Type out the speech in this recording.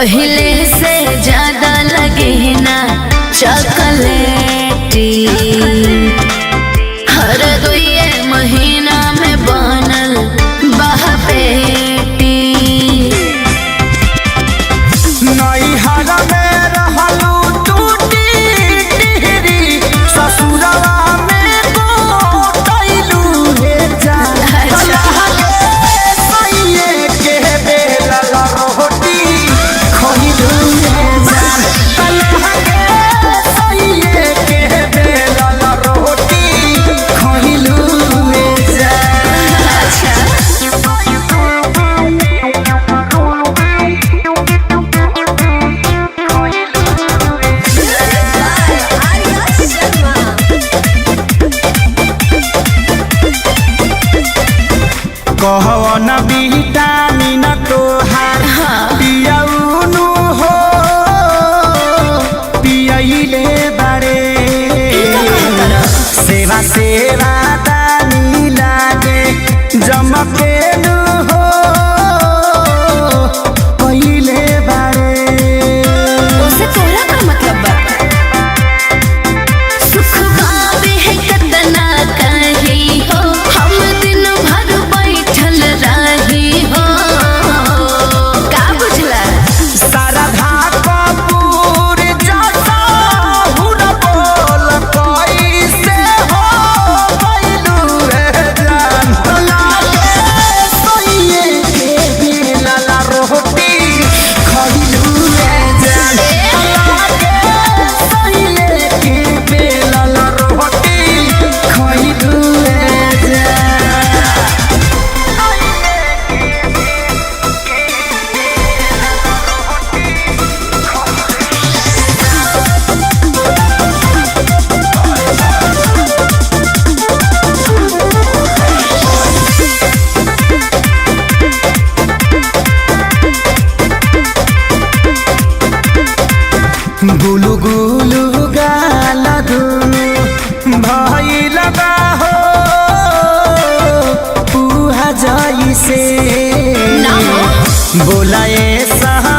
पहले से ज्यादा लगे ना चॉकलेटी, हर 2 महीना में बनल बहपेटी। नैहरा में रहलू टूटी टिहरी, ससुरवा में गोटैलू हे जान। सैये के बेलल रोटी खइलू हे जान। सैये के बेलल रोटी खइलू हे जान। कहवन विटामिन तोहार पियौनु हो, पियैले बारे सेवा सेवा दानी लागे जमकेनु हो पहिले बारे। उसे तोरा का मतलब बा? सुख पावे है कतना कही हो, हम दिन भर बैठल रही हो। का बुझला? शारदा कपूर जैसा हुन बोल कैसे हो गइलू हे जान। सैये के बेलल रोटी खइलू हे जान। सैये के बेलल रोटी खइलू हे जान। गुलु गुलु गाल दुनु भइल बा हो पुहा जइसे ना हो। बोलाए सहा